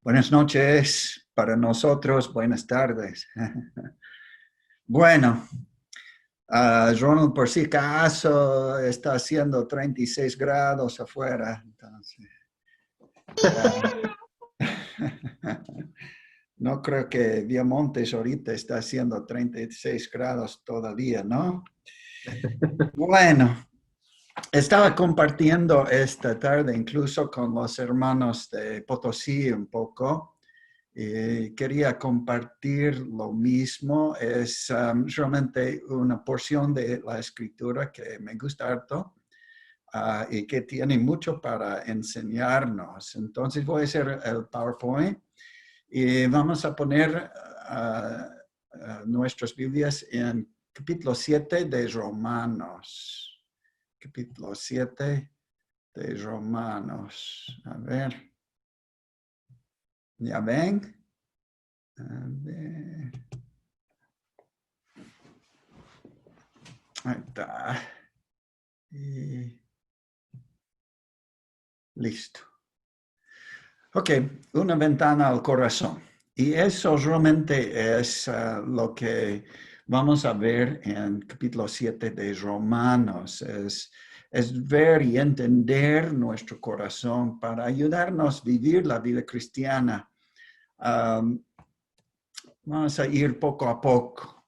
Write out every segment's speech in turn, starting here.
Buenas noches para nosotros, buenas tardes. Bueno, Ronald, por si acaso está haciendo 36 grados afuera. Entonces, no creo que Viamontes ahorita está haciendo 36 grados todavía, ¿no? Bueno, estaba compartiendo esta tarde incluso con los hermanos de Potosí un poco. Quería compartir lo mismo. Es realmente una porción de la escritura que me gusta harto y que tiene mucho para enseñarnos. Entonces voy a hacer el PowerPoint y vamos a poner nuestras Biblias en capítulo 7 de Romanos. Capítulo 7 de Romanos. A ver. ¿Ya ven? A ver. Ahí está. Y listo. Ok, una ventana al corazón. Y eso realmente es lo que vamos a ver en capítulo 7 de Romanos. Es ver y entender nuestro corazón para ayudarnos a vivir la vida cristiana. Vamos a ir poco a poco.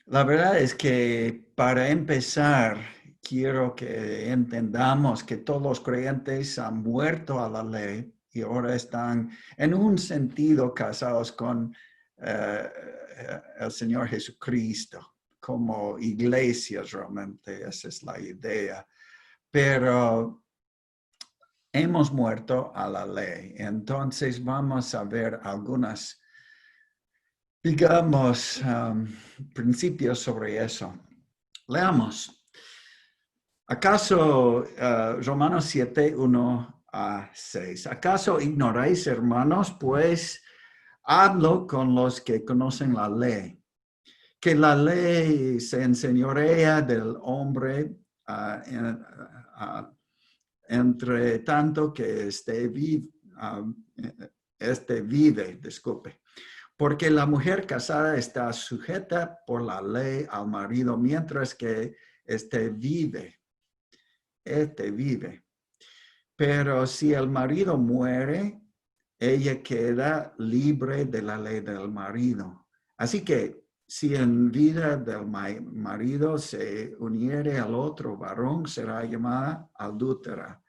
La verdad es que para empezar, quiero que entendamos que todos los creyentes han muerto a la ley y ahora están en un sentido casados con el Señor Jesucristo, como iglesias realmente, esa es la idea. Pero hemos muerto a la ley, entonces vamos a ver algunas digamos, principios sobre eso. Leamos. ¿Acaso, Romanos 7, 1 a 6, ¿acaso ignoráis, hermanos? Pues hablo con los que conocen la ley, que la ley se enseñorea del hombre entre tanto que este vive, disculpe. Porque la mujer casada está sujeta por la ley al marido, mientras que este vive. Pero si el marido muere, ella queda libre de la ley del marido. Así que si en vida del marido se uniere al otro varón, será llamada adúltera.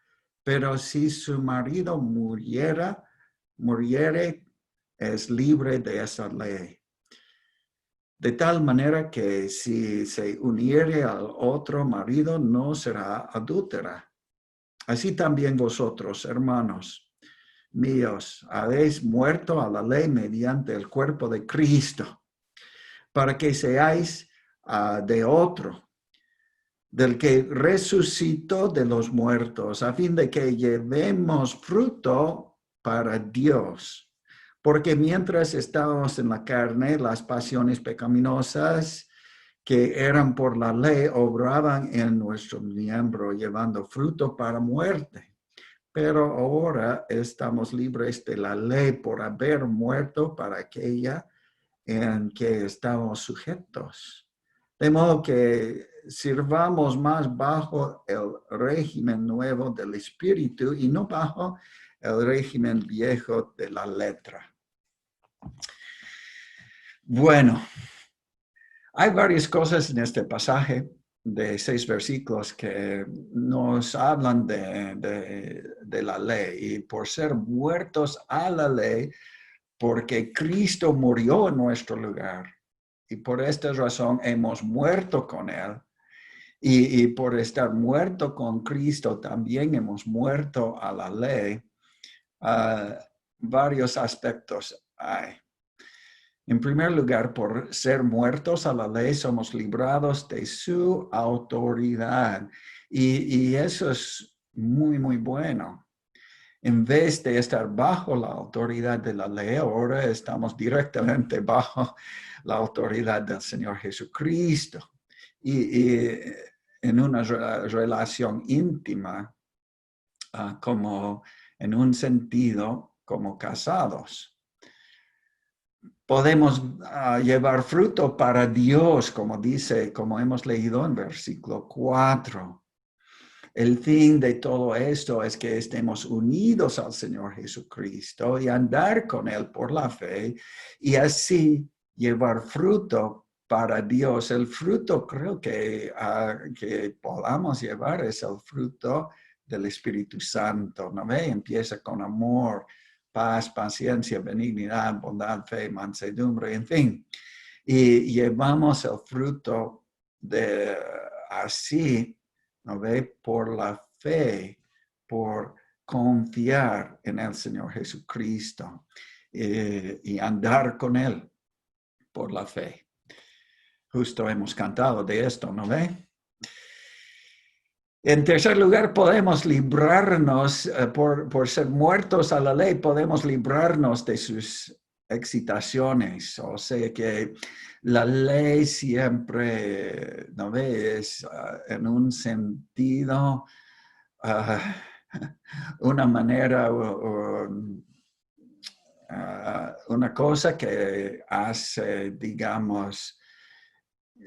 Pero si su marido muriere, es libre de esa ley. De tal manera que si se uniere al otro marido, no será adúltera. Así también vosotros, hermanos míos, habéis muerto a la ley mediante el cuerpo de Cristo, para que seáis de otro, del que resucitó de los muertos, a fin de que llevemos fruto para Dios. Porque mientras estábamos en la carne, las pasiones pecaminosas que eran por la ley obraban en nuestro miembro, llevando fruto para muerte. Pero ahora estamos libres de la ley por haber muerto para aquella en que estamos sujetos. De modo que sirvamos más bajo el régimen nuevo del espíritu y no bajo el régimen viejo de la letra. Bueno, hay varias cosas en este pasaje de 6 versículos que nos hablan de la ley. Y por ser muertos a la ley, porque Cristo murió en nuestro lugar. Y por esta razón hemos muerto con Él. Y por estar muerto con Cristo, también hemos muerto a la ley. Varios aspectos hay. En primer lugar, por ser muertos a la ley, somos librados de su autoridad. Y eso es muy, muy bueno. En vez de estar bajo la autoridad de la ley, ahora estamos directamente bajo la autoridad del Señor Jesucristo. Y en una relación íntima como en un sentido como casados. Podemos llevar fruto para Dios, como dice, como hemos leído en versículo 4. El fin de todo esto es que estemos unidos al Señor Jesucristo y andar con Él por la fe y así llevar fruto para Dios. El fruto creo que podamos llevar es el fruto del Espíritu Santo, ¿no ve? Empieza con amor, paz, paciencia, benignidad, bondad, fe, mansedumbre, en fin. Y llevamos el fruto de así, ¿no ve? Por la fe, por confiar en el Señor Jesucristo y andar con Él por la fe. Justo hemos cantado de esto, ¿no ve? En tercer lugar, podemos librarnos, por ser muertos a la ley, podemos librarnos de sus excitaciones. O sea que la ley siempre, ¿no ves? En un sentido, una manera, una cosa que hace, digamos,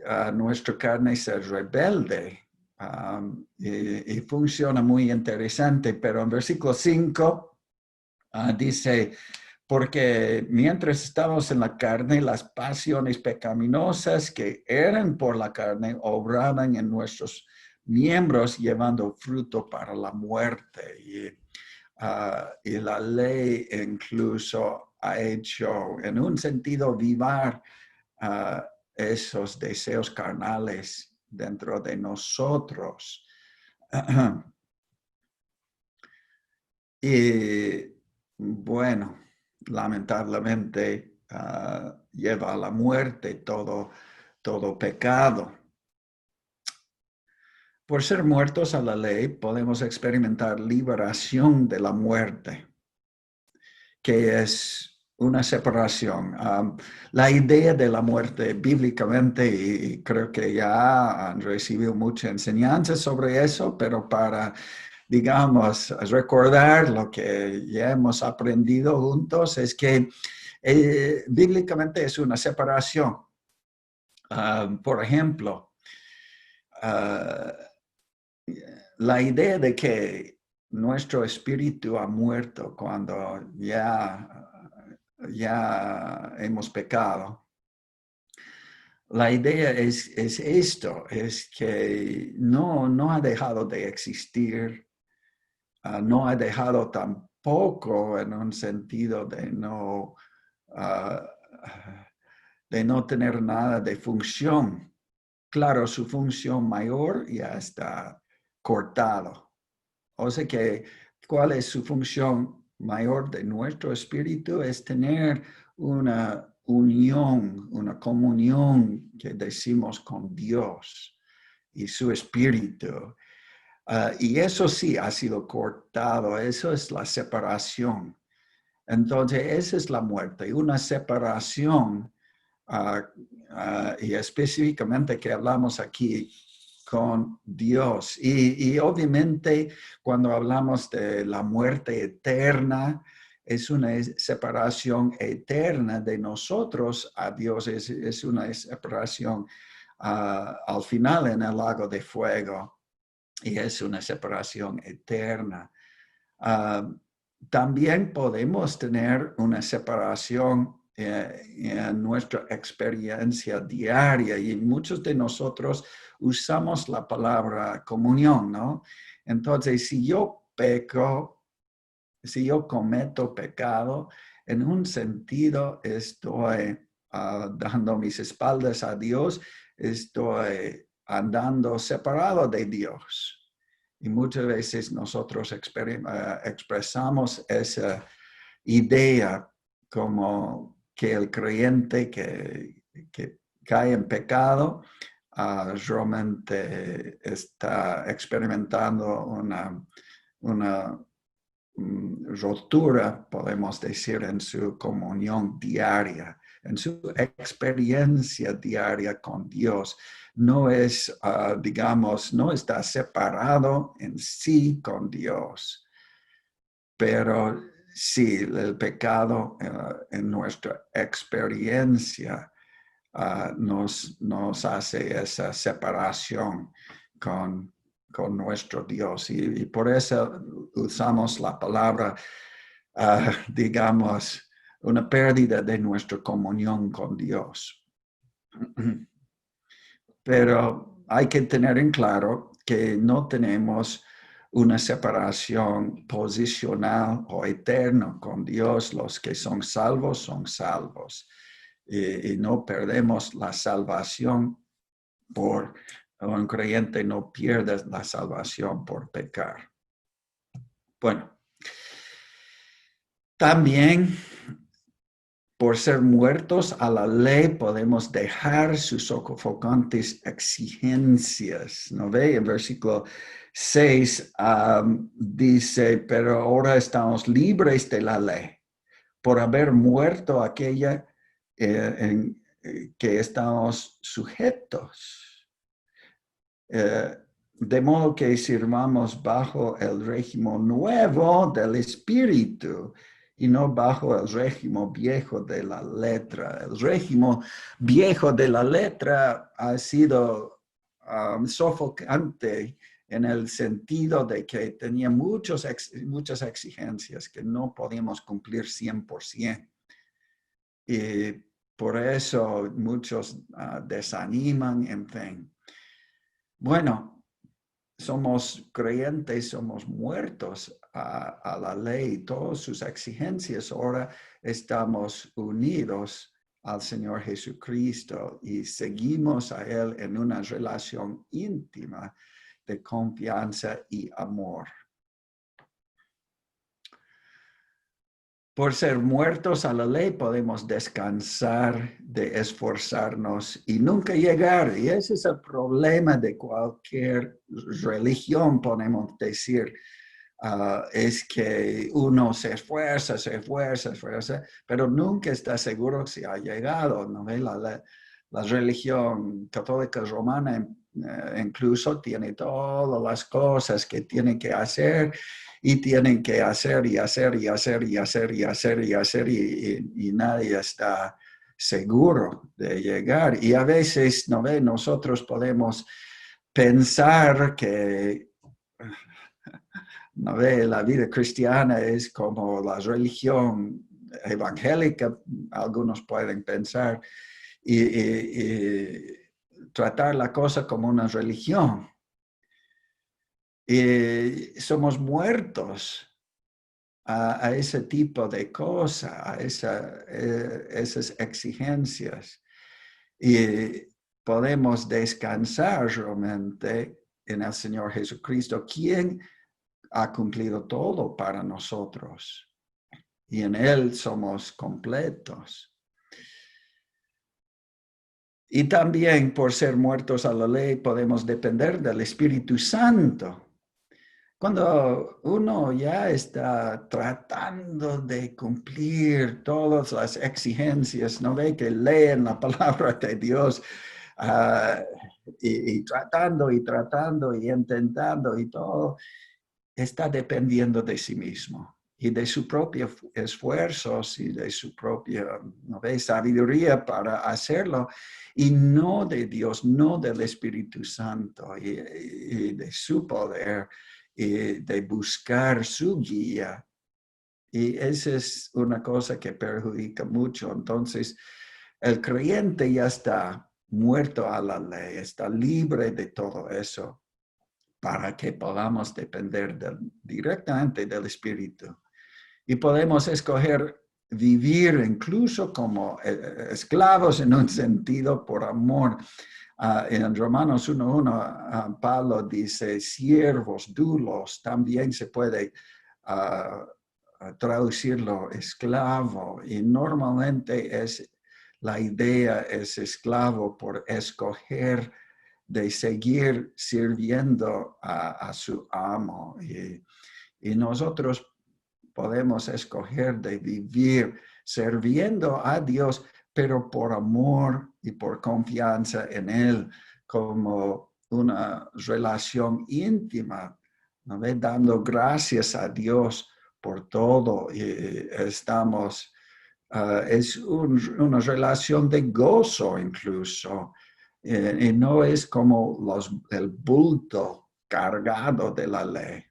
a nuestra carne ser rebelde. Y funciona muy interesante, pero en versículo 5 dice, porque mientras estamos en la carne, las pasiones pecaminosas que eran por la carne obraban en nuestros miembros llevando fruto para la muerte. Y la ley incluso ha hecho, en un sentido, vivar esos deseos carnales dentro de nosotros. Y bueno, lamentablemente lleva a la muerte todo pecado. Por ser muertos a la ley, podemos experimentar liberación de la muerte, que es una separación. La idea de la muerte bíblicamente, y creo que ya han recibido mucha enseñanza sobre eso, pero para, digamos, recordar lo que ya hemos aprendido juntos, es que bíblicamente es una separación. Por ejemplo, la idea de que nuestro espíritu ha muerto cuando ya hemos pecado. La idea es esto, es que no ha dejado de existir, no ha dejado tampoco en un sentido de no tener nada de función. Claro, su función mayor ya está cortado. O sea que, ¿cuál es su función mayor de nuestro espíritu? Es tener una unión, una comunión que decimos con Dios y su espíritu. Y eso sí ha sido cortado, eso es la separación. Entonces, esa es la muerte, una separación, y específicamente que hablamos aquí con Dios. Y obviamente cuando hablamos de la muerte eterna, es una separación eterna de nosotros a Dios, es una separación al final en el lago de fuego y es una separación eterna. También podemos tener una separación en nuestra experiencia diaria y muchos de nosotros usamos la palabra comunión, ¿no? Entonces, si yo peco, si yo cometo pecado, en un sentido estoy dando mis espaldas a Dios, estoy andando separado de Dios. Y muchas veces nosotros expresamos esa idea como que el creyente que cae en pecado realmente está experimentando una rotura, podemos decir, en su comunión diaria, en su experiencia diaria con Dios. No es, digamos, no está separado en sí con Dios. pero sí, el pecado en nuestra experiencia nos hace esa separación con nuestro Dios. Y por eso usamos la palabra, digamos, una pérdida de nuestra comunión con Dios. Pero hay que tener en claro que no tenemos una separación posicional o eterna con Dios. Los que son salvos. Y no perdemos la salvación un creyente no pierde la salvación por pecar. Bueno, también por ser muertos a la ley podemos dejar sus sofocantes exigencias. ¿No ve? En versículo 6 dice, pero ahora estamos libres de la ley por haber muerto aquella en que estamos sujetos. De modo que sirvamos bajo el régimen nuevo del Espíritu y no bajo el régimen viejo de la letra. El régimen viejo de la letra ha sido sofocante en el sentido de que tenía muchas exigencias que no podíamos cumplir 100%. Y por eso muchos desaniman, en fin. Bueno, somos creyentes, somos muertos a la ley, todas sus exigencias. Ahora estamos unidos al Señor Jesucristo y seguimos a Él en una relación íntima de confianza y amor. Por ser muertos a la ley podemos descansar de esforzarnos y nunca llegar. Y ese es el problema de cualquier religión, podemos decir. Es que uno se esfuerza, pero nunca está seguro si ha llegado. ¿No ve? La religión católica romana incluso tiene todas las cosas que tiene que hacer y tienen que hacer y nadie está seguro de llegar. Y a veces, ¿no ve? Nosotros podemos pensar que ¿no ve? La vida cristiana es como la religión evangélica, algunos pueden pensar, y tratar la cosa como una religión. Y somos muertos a ese tipo de cosas, a esas exigencias. Y podemos descansar realmente en el Señor Jesucristo, quien ha cumplido todo para nosotros. Y en Él somos completos. Y también por ser muertos a la ley podemos depender del Espíritu Santo. Cuando uno ya está tratando de cumplir todas las exigencias, no ve que leen la palabra de Dios y tratando y intentando y todo, está dependiendo de sí mismo y de su propio esfuerzos y de su propia sabiduría para hacerlo, y no de Dios, no del Espíritu Santo y de su poder y de buscar su guía. Y esa es una cosa que perjudica mucho. Entonces, el creyente ya está muerto a la ley, está libre de todo eso, para que podamos depender directamente del Espíritu. Y podemos escoger vivir incluso como esclavos en un sentido por amor. En Romanos 1:1, Pablo dice, siervos, dulos, también se puede traducirlo esclavo. Y normalmente la idea es esclavo por escoger de seguir sirviendo a su amo. Y nosotros podemos escoger de vivir sirviendo a Dios, pero por amor y por confianza en Él, como una relación íntima, ¿no ve? Dando gracias a Dios por todo. Y estamos, es una relación de gozo incluso. Y no es como el bulto cargado de la ley.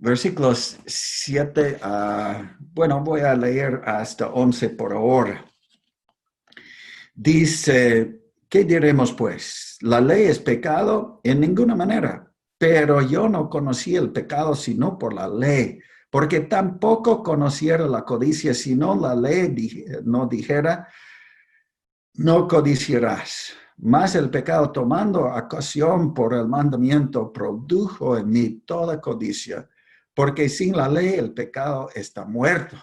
Versículos 7, bueno, voy a leer hasta 11 por hora. Dice, ¿qué diremos pues? ¿La ley es pecado? En ninguna manera. Pero yo no conocí el pecado sino por la ley, porque tampoco conociera la codicia sino la ley no dijera, no codiciarás. Mas el pecado tomando ocasión por el mandamiento produjo en mí toda codicia, porque sin la ley el pecado está muerto.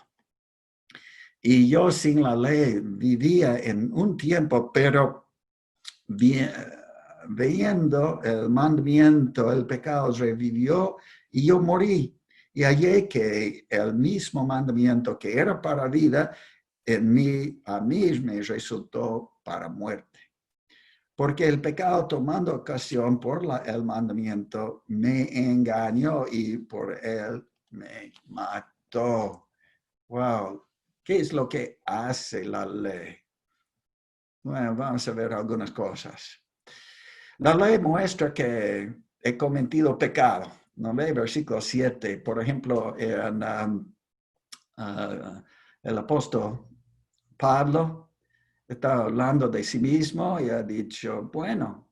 Y yo sin la ley vivía en un tiempo, pero viendo el mandamiento, el pecado revivió y yo morí. Y hallé que el mismo mandamiento que era para vida, a mí me resultó para muerte. Porque el pecado tomando ocasión por el mandamiento me engañó y por él me mató. Wow, ¿qué es lo que hace la ley? Bueno, vamos a ver algunas cosas. La ley muestra que he cometido pecado. ¿No ve? Versículo 7, por ejemplo, el apóstol Pablo está hablando de sí mismo y ha dicho, bueno,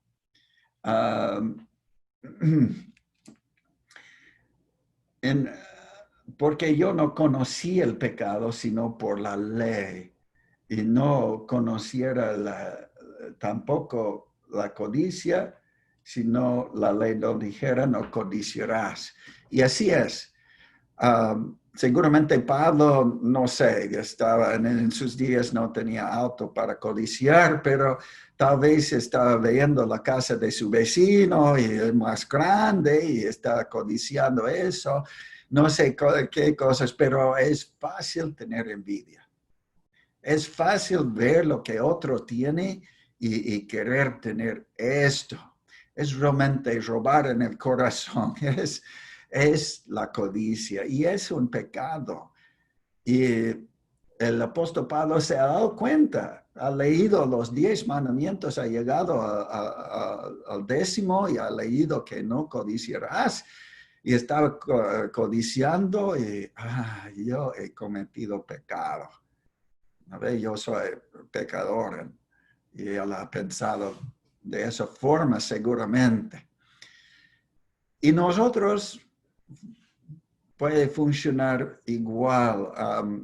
porque yo no conocí el pecado sino por la ley y no conociera tampoco la codicia, sino la ley no dijera, no codiciarás. Y así es. Seguramente Pablo, no sé, estaba en sus días, no tenía auto para codiciar, pero tal vez estaba viendo la casa de su vecino y es más grande y está codiciando eso. No sé qué cosas, pero es fácil tener envidia. Es fácil ver lo que otro tiene y querer tener esto. Es realmente robar en el corazón. Es la codicia y es un pecado. Y el apóstol Pablo se ha dado cuenta, ha leído los 10 mandamientos, ha llegado al 10º y ha leído que no codiciarás. Y estaba codiciando y yo he cometido pecado. A ver, yo soy pecador y él ha pensado de esa forma seguramente. Y nosotros puede funcionar igual.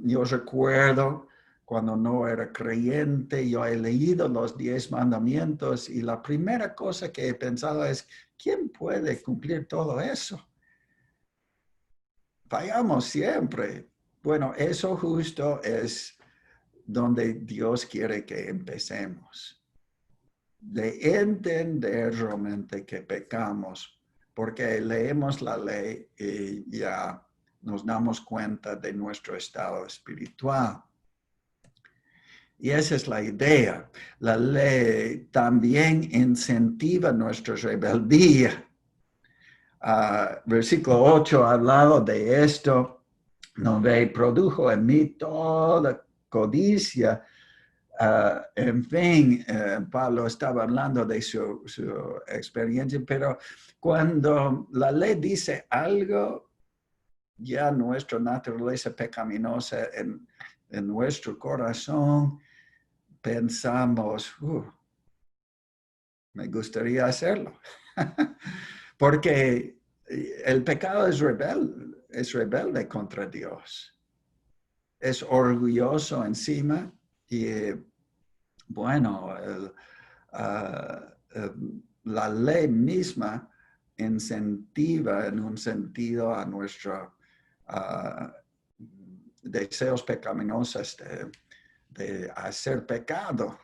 Yo recuerdo cuando no era creyente, yo he leído los 10 mandamientos y la primera cosa que he pensado es, ¿quién puede cumplir todo eso? Fallamos siempre. Bueno, eso justo es donde Dios quiere que empecemos. De entender realmente que pecamos, porque leemos la ley y ya nos damos cuenta de nuestro estado espiritual. Y esa es la idea. La ley también incentiva nuestra rebeldía. Versículo 8 ha hablado de esto. No ve, produjo en mí toda codicia. En fin, Pablo estaba hablando de su experiencia, pero cuando la ley dice algo, ya nuestra naturaleza pecaminosa en nuestro corazón, pensamos, me gustaría hacerlo. Porque el pecado es rebelde contra Dios. Es orgulloso encima y bueno, la ley misma incentiva en un sentido a nuestros deseos pecaminosos de hacer pecado.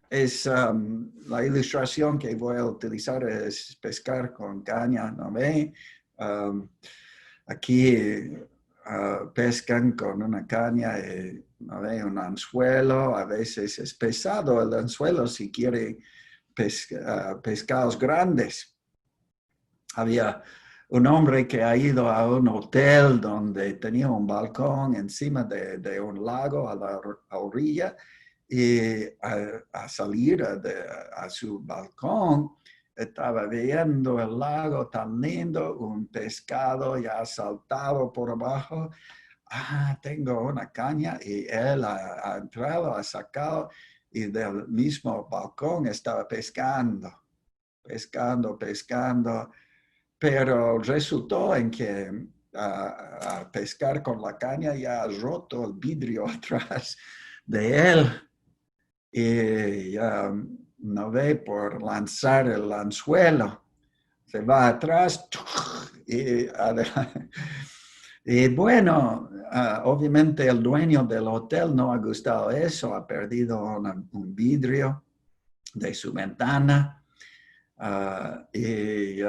Es la ilustración que voy a utilizar es pescar con caña, ¿no ve? Aquí pescan con una caña, ¿no ve? Un anzuelo, a veces es pesado el anzuelo si quiere pescados grandes. Había un hombre que ha ido a un hotel donde tenía un balcón encima de un lago a la orilla y a salir a su balcón estaba viendo el lago tan lindo, un pescado ya saltado por abajo. Tengo una caña y él ha entrado, ha sacado y del mismo balcón estaba pescando, pero resultó en que a pescar con la caña ya ha roto el vidrio atrás de él y ya no ve por lanzar el anzuelo. Se va atrás y adelante. Y bueno, obviamente el dueño del hotel no ha gustado eso, ha perdido un vidrio de su ventana y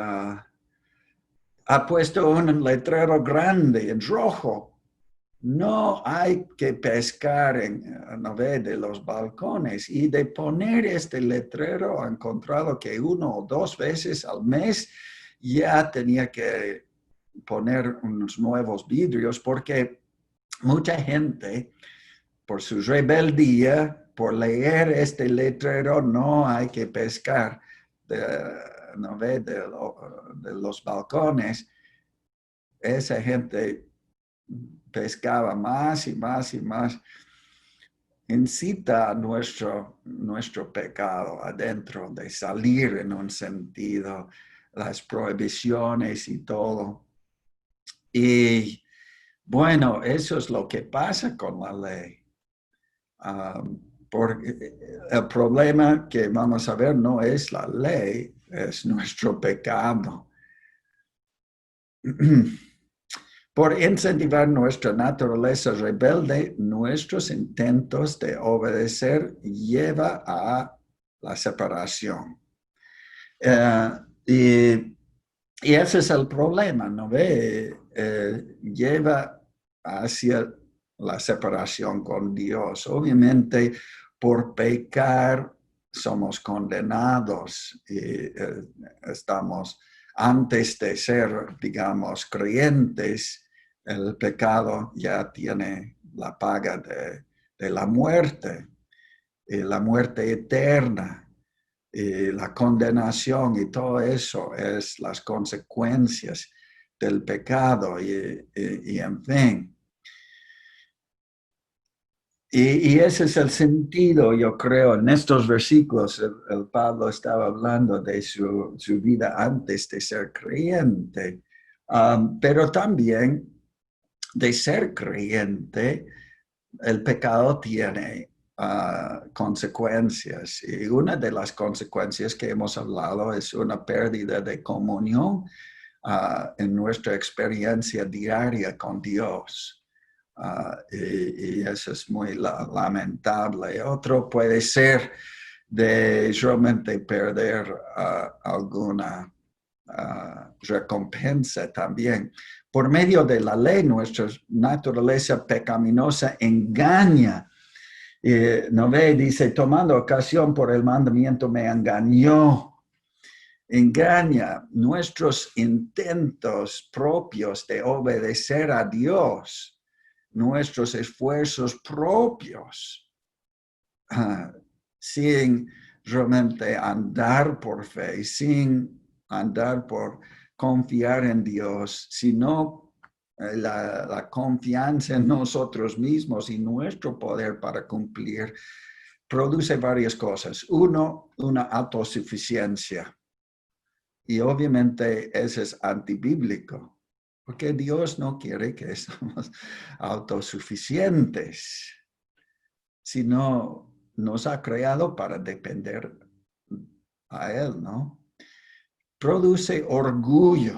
ha puesto un letrero grande en rojo. No hay que pescar no ve, de los balcones. Y de poner este letrero ha encontrado que 1 o 2 veces al mes ya tenía que poner unos nuevos vidrios porque mucha gente, por su rebeldía, por leer este letrero, no hay que pescar no ve, de los balcones, esa gente pescaba más y más y más. Incita a nuestro pecado adentro de salir en un sentido, las prohibiciones y todo. Y bueno, eso es lo que pasa con la ley. Porque el problema que vamos a ver no es la ley, es nuestro pecado. Por incentivar nuestra naturaleza rebelde, nuestros intentos de obedecer lleva a la separación. Y ese es el problema, ¿no ve? Lleva hacia la separación con Dios. Obviamente, por pecar somos condenados y estamos, antes de ser, digamos, creyentes, el pecado ya tiene la paga de la muerte, y la muerte eterna. Y la condenación y todo eso es las consecuencias del pecado y en fin. Y ese es el sentido, yo creo, en estos versículos el Pablo estaba hablando de su vida antes de ser creyente, pero también de ser creyente, el pecado tiene consecuencias. Y una de las consecuencias que hemos hablado es una pérdida de comunión en nuestra experiencia diaria con Dios. Y eso es muy lamentable. Otro puede ser de realmente perder alguna recompensa también. Por medio de la ley, nuestra naturaleza pecaminosa engaña. No ve, dice, tomando ocasión por el mandamiento me engañó. Engaña nuestros intentos propios de obedecer a Dios, nuestros esfuerzos propios, sin realmente andar por fe, sin andar por confiar en Dios, sino la confianza en nosotros mismos y nuestro poder para cumplir, produce varias cosas. Uno, una autosuficiencia. Y obviamente eso es antibíblico, porque Dios no quiere que seamos autosuficientes, sino nos ha creado para depender a Él, ¿no? Produce orgullo,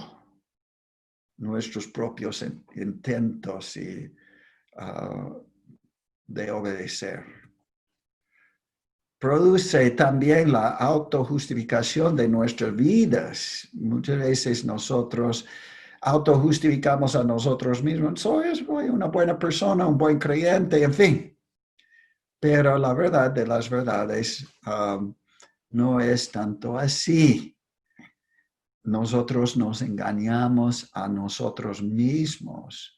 nuestros propios intentos de obedecer. Produce también la autojustificación de nuestras vidas. Muchas veces nosotros autojustificamos a nosotros mismos. Soy una buena persona, un buen creyente, en fin. Pero la verdad de las verdades no es tanto así. nosotros nos engañamos a nosotros mismos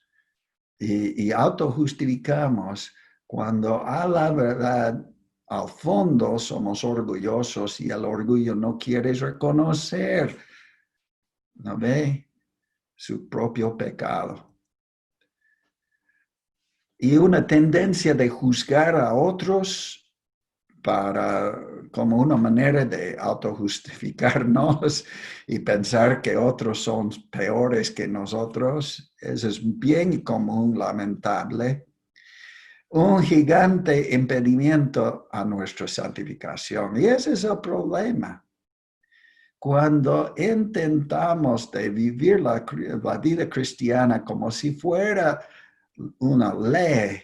y autojustificamos cuando a la verdad, al fondo, somos orgullosos y el orgullo no quiere reconocer, ¿no ve? Su propio pecado. Y una tendencia de juzgar a otros como una manera de autojustificarnos y pensar que otros son peores que nosotros. Eso es bien común, lamentable. Un gigante impedimento a nuestra santificación. Y ese es el problema. Cuando intentamos de vivir la vida cristiana como si fuera una ley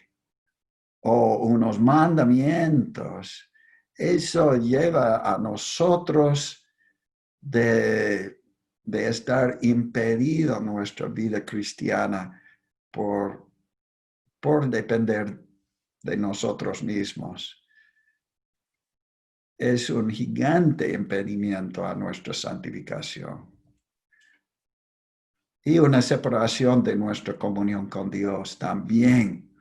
o unos mandamientos, eso lleva a nosotros de estar impedido en nuestra vida cristiana por depender de nosotros mismos. Es un gigante impedimento a nuestra santificación. Y una separación de nuestra comunión con Dios también.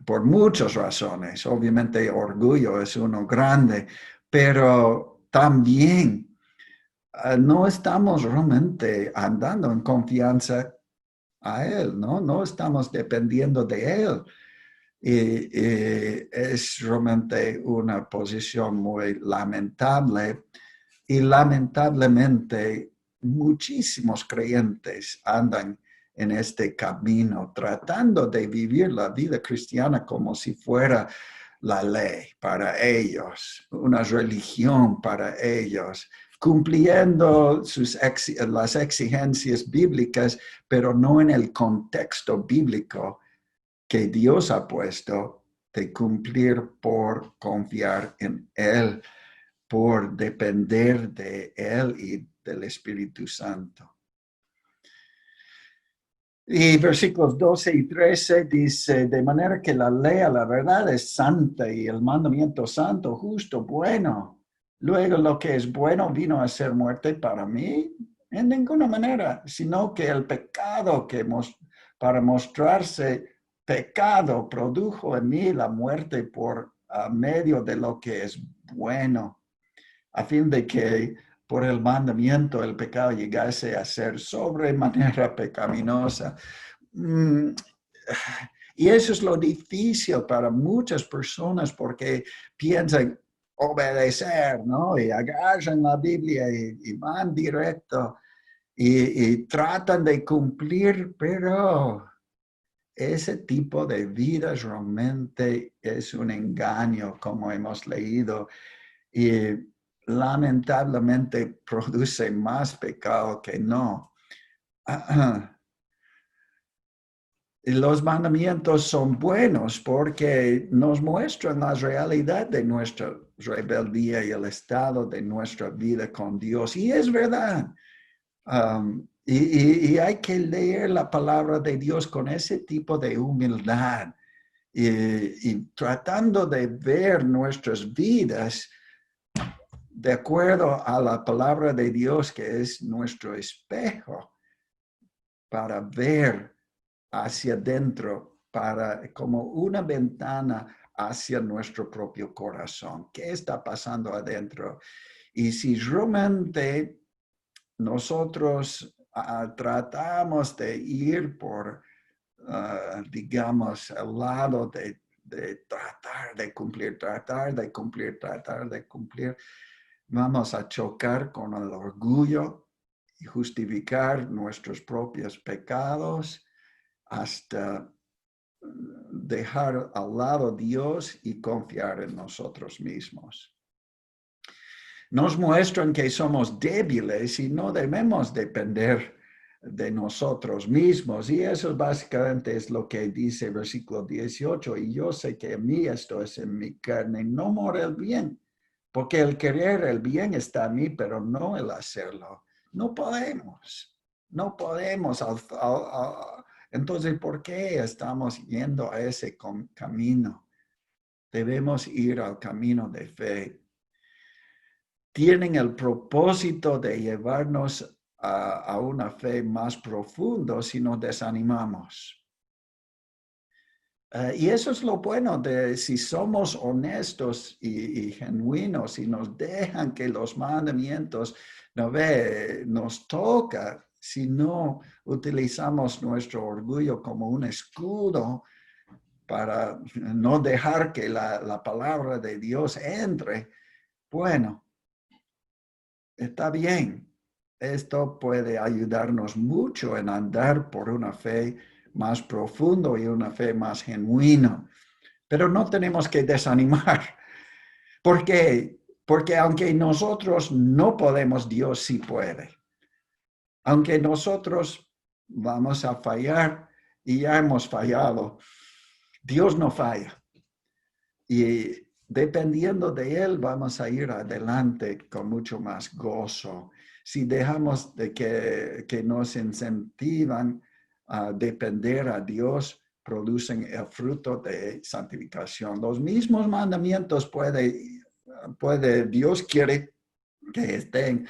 Por muchas razones. Obviamente orgullo es uno grande, pero también no estamos realmente andando en confianza a Él, ¿no? No estamos dependiendo de Él. Y es realmente una posición muy lamentable. Y lamentablemente muchísimos creyentes andan en este camino, tratando de vivir la vida cristiana como si fuera la ley para ellos, una religión para ellos, cumpliendo las exigencias bíblicas, pero no en el contexto bíblico que Dios ha puesto de cumplir por confiar en Él, por depender de Él y del Espíritu Santo. Y versículos 12 y 13 dice, de manera que la ley a la verdad es santa y el mandamiento santo, justo, bueno. Luego lo que es bueno vino a ser muerte para mí en ninguna manera, sino que el pecado para mostrarse pecado produjo en mí la muerte por medio de lo que es bueno, a fin de que por el mandamiento el pecado llegase a ser sobremanera pecaminosa. Y eso es lo difícil para muchas personas porque piensan obedecer, ¿no? Y agarran la Biblia y van directo y tratan de cumplir, pero ese tipo de vida realmente es un engaño, como hemos leído, y lamentablemente produce más pecado que no. Los mandamientos son buenos porque nos muestran la realidad de nuestra rebeldía y el estado de nuestra vida con Dios. Y es verdad. Y hay que leer la palabra de Dios con ese tipo de humildad y tratando de ver nuestras vidas de acuerdo a la palabra de Dios, que es nuestro espejo, para ver hacia adentro, como una ventana hacia nuestro propio corazón. ¿Qué está pasando adentro? Y si realmente nosotros tratamos de ir por, digamos, el lado de tratar de cumplir, vamos a chocar con el orgullo y justificar nuestros propios pecados hasta dejar al lado a Dios y confiar en nosotros mismos. Nos muestran que somos débiles y no debemos depender de nosotros mismos. Y eso básicamente es lo que dice versículo 18. Y yo sé que a mí esto es en mi carne, no mora el bien, porque el querer el bien está en mí, pero no el hacerlo. No podemos. Entonces, ¿por qué estamos yendo a ese camino? Debemos ir al camino de fe. tienen el propósito de llevarnos a una fe más profunda si nos desanimamos. Y eso es lo bueno de si somos honestos y genuinos y nos dejan que los mandamientos nos toca, si no utilizamos nuestro orgullo como un escudo para no dejar que la palabra de Dios entre, bueno, está bien. Esto puede ayudarnos mucho en andar por una fe más profundo y una fe más genuina. Pero no tenemos que desanimar. ¿Por qué? Porque aunque nosotros no podemos, Dios sí puede. Aunque nosotros vamos a fallar y ya hemos fallado, Dios no falla. Y dependiendo de Él, vamos a ir adelante con mucho más gozo. Si dejamos de que nos incentivan a depender a Dios, producen el fruto de santificación. Los mismos mandamientos Dios quiere que estén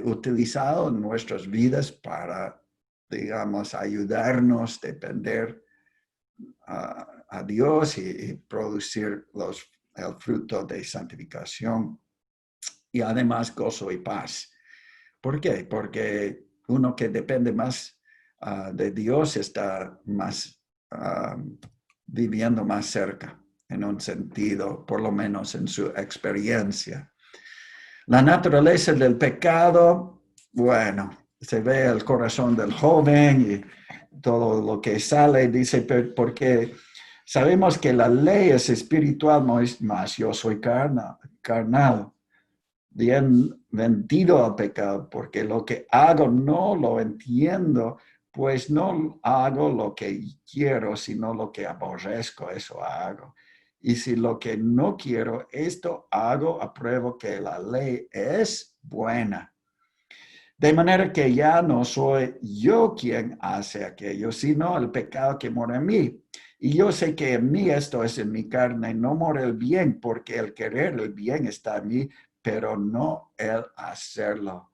utilizados en nuestras vidas para, digamos, ayudarnos a depender a Dios y producir el fruto de santificación y además gozo y paz. ¿Por qué? Porque uno que depende más de Dios está más viviendo más cerca en un sentido, por lo menos en su experiencia. La naturaleza del pecado, bueno, se ve el corazón del joven y todo lo que sale, dice, porque sabemos que la ley es espiritual, no es más, yo soy carnal, bien vendido al pecado, porque lo que hago no lo entiendo, pues no hago lo que quiero, sino lo que aborrezco, eso hago. Y si lo que no quiero, esto hago, apruebo que la ley es buena. De manera que ya no soy yo quien hace aquello, sino el pecado que mora en mí. Y yo sé que en mí, esto es en mi carne, no mora el bien, porque el querer el bien está en mí, pero no el hacerlo.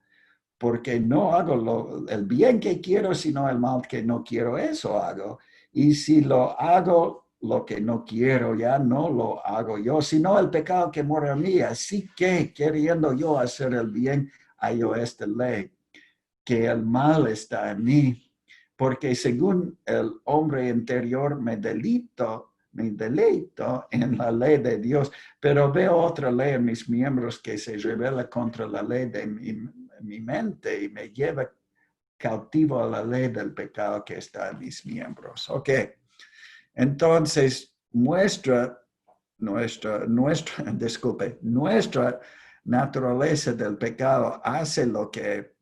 Porque no hago el bien que quiero, sino el mal que no quiero, eso hago. Y si lo hago, lo que no quiero, ya no lo hago yo, sino el pecado que mora en mí. Así que, queriendo yo hacer el bien, hallo esta ley, que el mal está en mí, porque según el hombre interior me deleito en la ley de Dios, pero veo otra ley en mis miembros que se revela contra la ley de mi mente y me lleva cautivo a la ley del pecado que está en mis miembros. Ok, entonces nuestra naturaleza del pecado hace lo que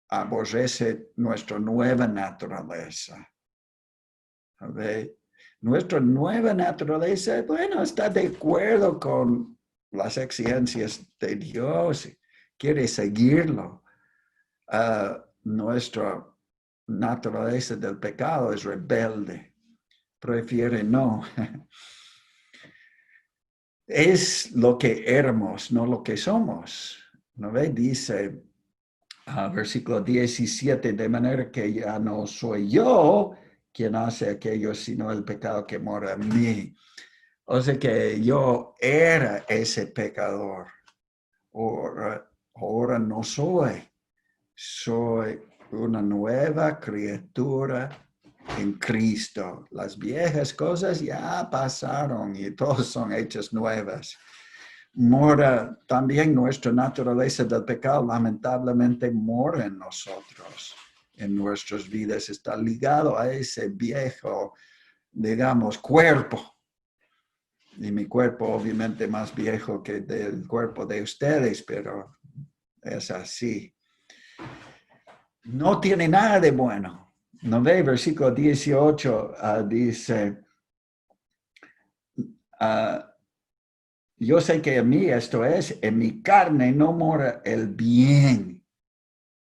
aborrece nuestra nueva naturaleza. ¿Ve? Nuestra nueva naturaleza, bueno, está de acuerdo con las exigencias de Dios, quiere seguirlo. Nuestra naturaleza del pecado es rebelde, prefiere no. Es lo que éramos, no lo que somos. ¿No ve? Dice versículo 17, de manera que ya no soy yo quien hace aquello, sino el pecado que mora en mí. O sea que yo era ese pecador. Ahora no soy. Soy una nueva criatura en Cristo. Las viejas cosas ya pasaron y todas son hechas nuevas. Mora también nuestra naturaleza del pecado, lamentablemente mora en nosotros, en nuestras vidas, está ligado a ese viejo, digamos, cuerpo. Y mi cuerpo obviamente más viejo que el cuerpo de ustedes, pero es así. No tiene nada de bueno. ¿No ve? Versículo 18 dice, yo sé que en mí, esto es, en mi carne no mora el bien.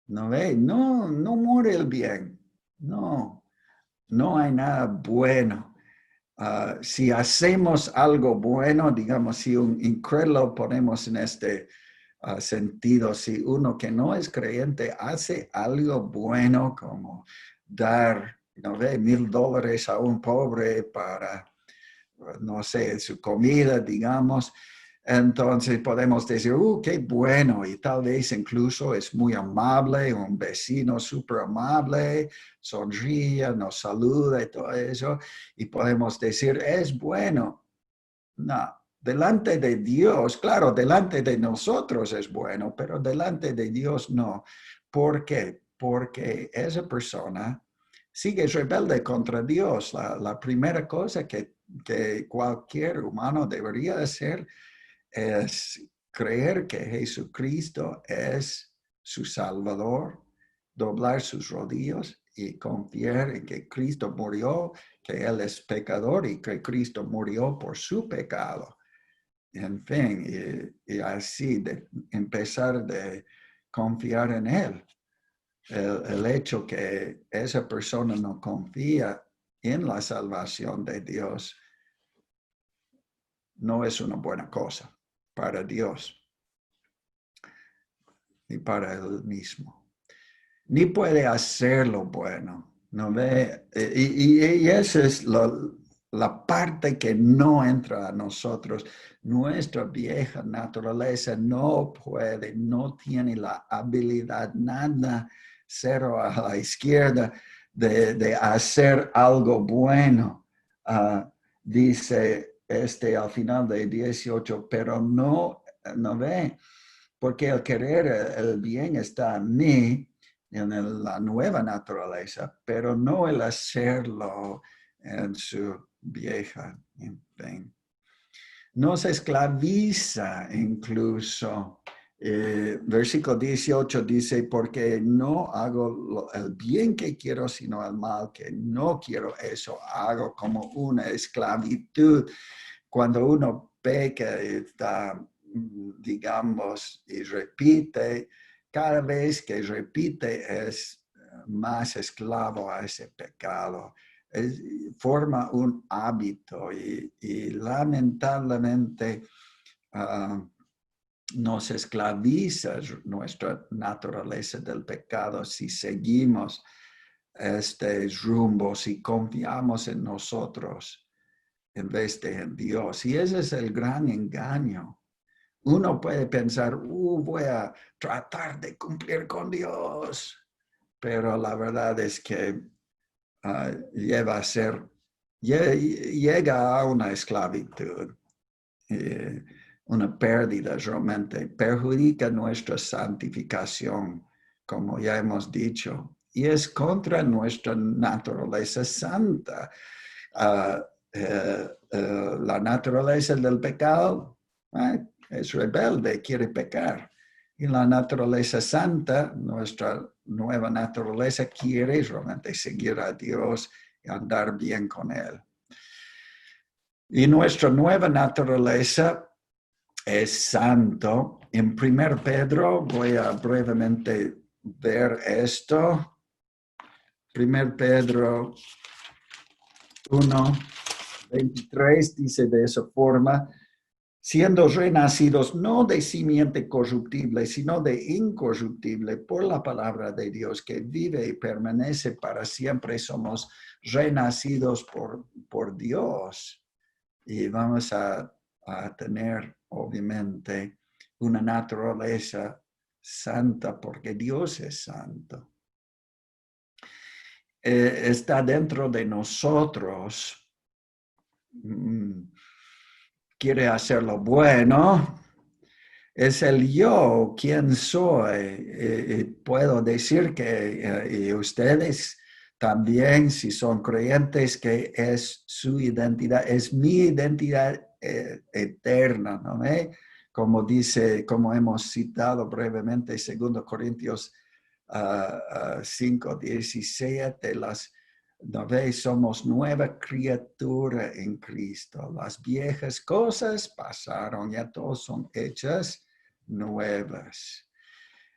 ¿No ve? No mora el bien. No hay nada bueno. Si hacemos algo bueno, digamos, si un incrédulo ponemos en este sentido. Si uno que no es creyente hace algo bueno como dar, ¿no ve?, $1,000 a un pobre para, no sé, su comida, digamos, entonces podemos decir, qué bueno, y tal vez incluso es muy amable, un vecino súper amable, sonríe, nos saluda y todo eso, y podemos decir, es bueno. No, delante de Dios, claro, delante de nosotros es bueno, pero delante de Dios no. ¿Por qué? Porque esa persona sigue rebelde contra Dios. La primera cosa que cualquier humano debería hacer es creer que Jesucristo es su Salvador, doblar sus rodillas y confiar en que Cristo murió, que Él es pecador y que Cristo murió por su pecado. En fin, y así de empezar de confiar en Él. El hecho que esa persona no confía en la salvación de Dios no es una buena cosa para Dios ni para él mismo. Ni puede hacer lo bueno, ¿no ve? Y esa es la parte que no entra a nosotros. Nuestra vieja naturaleza no puede, no tiene la habilidad, nada, cero a la izquierda, de hacer algo bueno. Dice al final de 18, pero no ve, porque el querer el bien está en mí, en la nueva naturaleza, pero no el hacerlo en su vieja. En nos esclaviza incluso. Versículo 18 dice, porque no hago el bien que quiero, sino el mal que no quiero. Eso hago como una esclavitud. Cuando uno peca, está, digamos, y repite, cada vez que repite es más esclavo a ese pecado. Forma un hábito y lamentablemente nos esclaviza nuestra naturaleza del pecado si seguimos este rumbo, si confiamos en nosotros en vez de en Dios. Y ese es el gran engaño. Uno puede pensar, voy a tratar de cumplir con Dios, pero la verdad es que llega a una esclavitud, una pérdida realmente, perjudica nuestra santificación, como ya hemos dicho, y es contra nuestra naturaleza santa. La naturaleza del pecado es rebelde, quiere pecar. Y la naturaleza santa, nuestra nueva naturaleza, quiere realmente seguir a Dios y andar bien con Él. Y nuestra nueva naturaleza es santo. En 1 Pedro, voy a brevemente ver esto. 1 Pedro 1:23 dice de esa forma, siendo renacidos no de simiente corruptible, sino de incorruptible por la palabra de Dios que vive y permanece para siempre. Somos renacidos por Dios y vamos a tener, obviamente, una naturaleza santa porque Dios es santo. Está dentro de nosotros. Quiere hacer lo bueno, es el yo, quién soy. Puedo decir que y ustedes también, si son creyentes, que es su identidad, es mi identidad eterna, ¿no? Como dice, como hemos citado brevemente, 2 Corintios 5:17, ¿no veis? Somos nueva criatura en Cristo. Las viejas cosas pasaron, ya todas son hechas nuevas.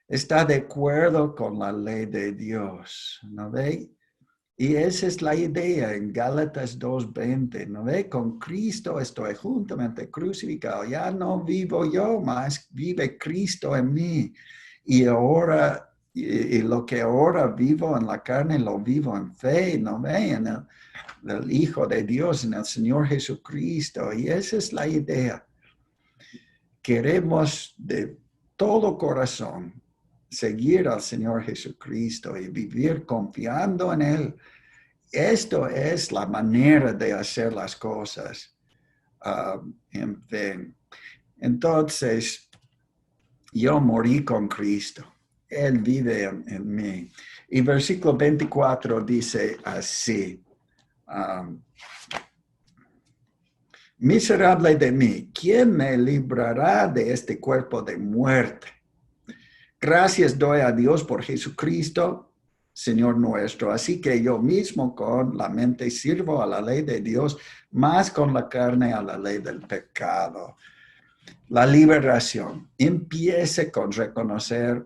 Está de acuerdo con la ley de Dios, ¿no veis? Y esa es la idea en Gálatas 2:20, ¿no ve? Con Cristo estoy juntamente crucificado. Ya no vivo yo, más vive Cristo en mí. Y ahora, y lo que ahora vivo en la carne, lo vivo en fe, ¿no ve? En el Hijo de Dios, en el Señor Jesucristo. Y esa es la idea. Queremos de todo corazón seguir al Señor Jesucristo y vivir confiando en Él. Esto es la manera de hacer las cosas. En fin. Entonces, yo morí con Cristo. Él vive en mí. Y versículo 24 dice así. Miserable de mí, ¿quién me librará de este cuerpo de muerte? Gracias doy a Dios por Jesucristo, Señor nuestro. Así que yo mismo con la mente sirvo a la ley de Dios, más con la carne a la ley del pecado. La liberación empiece con reconocer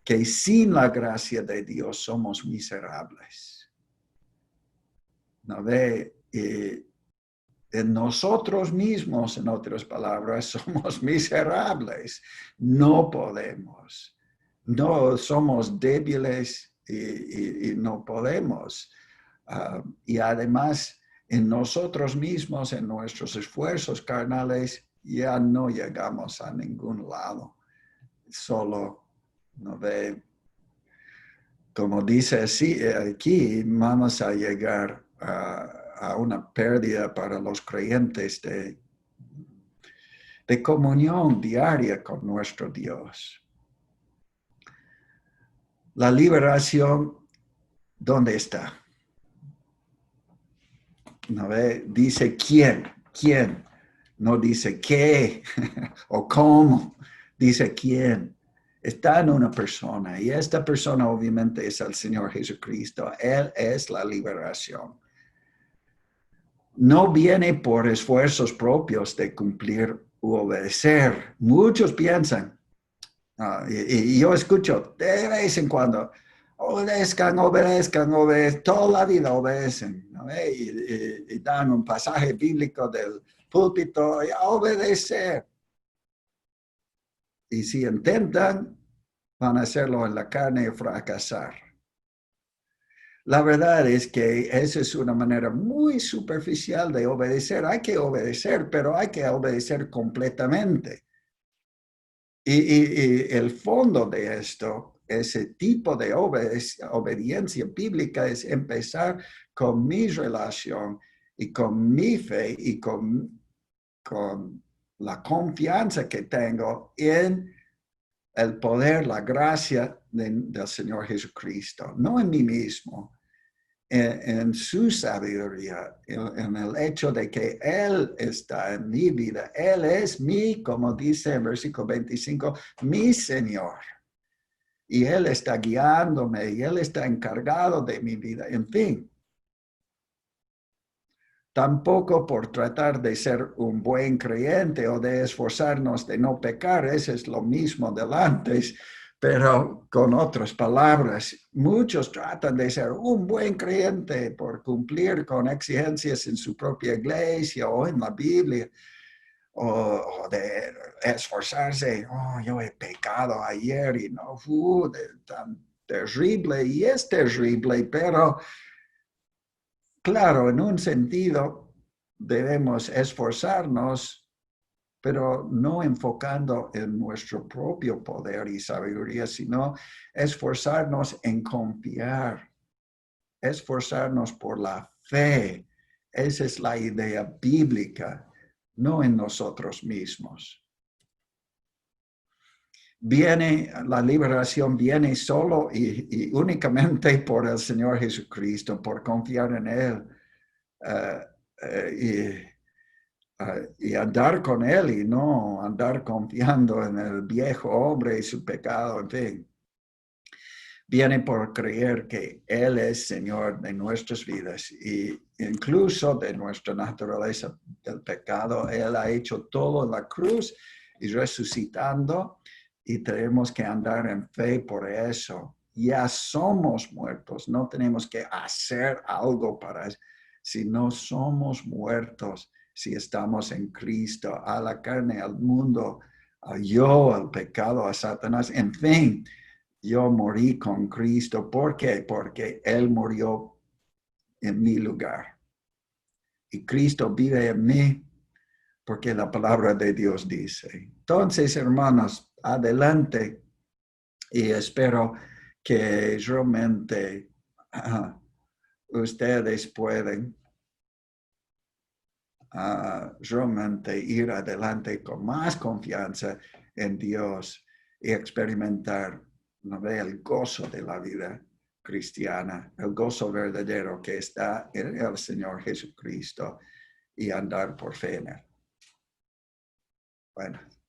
que sin la gracia de Dios somos miserables. ¿No ve? En nosotros mismos, en otras palabras, somos miserables. No podemos. No somos débiles y no podemos. Y además, en nosotros mismos, en nuestros esfuerzos carnales, ya no llegamos a ningún lado. Solo, ¿no ve? Como dice así, aquí vamos a llegar a una pérdida para los creyentes de comunión diaria con nuestro Dios. La liberación, ¿dónde está? ¿No ve? Dice quién, no dice qué o cómo, dice quién. Está en una persona y esta persona obviamente es el Señor Jesucristo. Él es la liberación. No viene por esfuerzos propios de cumplir u obedecer. Muchos piensan, y yo escucho de vez en cuando, obedezcan, toda la vida obedecen, ¿no? Y dan un pasaje bíblico del púlpito y a obedecer. Y si intentan, van a hacerlo en la carne y fracasar. La verdad es que esa es una manera muy superficial de obedecer. Hay que obedecer, pero hay que obedecer completamente. Y el fondo de esto, ese tipo de obediencia bíblica es empezar con mi relación y con mi fe y con la confianza que tengo en el poder, la gracia del Señor Jesucristo, no en mí mismo, en su sabiduría, en el hecho de que Él está en mi vida. Él es mi, como dice en versículo 25, mi Señor. Y Él está guiándome y Él está encargado de mi vida. En fin, tampoco por tratar de ser un buen creyente o de esforzarnos de no pecar, eso es lo mismo del antes. Pero con otras palabras, muchos tratan de ser un buen creyente por cumplir con exigencias en su propia iglesia o en la Biblia, o de esforzarse. Oh, yo he pecado ayer y no fue tan terrible, y es terrible, pero claro, en un sentido debemos esforzarnos, pero no enfocando en nuestro propio poder y sabiduría, sino esforzarnos en confiar, esforzarnos por la fe. Esa es la idea bíblica, no en nosotros mismos. La liberación viene solo y únicamente por el Señor Jesucristo, por confiar en Él. Y andar con Él y no andar confiando en el viejo hombre y su pecado, en fin. Viene por creer que Él es Señor de nuestras vidas y incluso de nuestra naturaleza del pecado. Él ha hecho todo en la cruz y resucitando, y tenemos que andar en fe por eso. ya somos muertos. No tenemos que hacer algo para eso, sino somos muertos si estamos en Cristo, a la carne, al mundo, a yo, al pecado, a Satanás. En fin, yo morí con Cristo. ¿Por qué? Porque Él murió en mi lugar. Y Cristo vive en mí porque la palabra de Dios dice. Entonces, hermanos, adelante y espero que realmente ustedes pueden realmente ir adelante con más confianza en Dios y experimentar el gozo de la vida cristiana, el gozo verdadero que está en el Señor Jesucristo y andar por fe en Él. Bueno.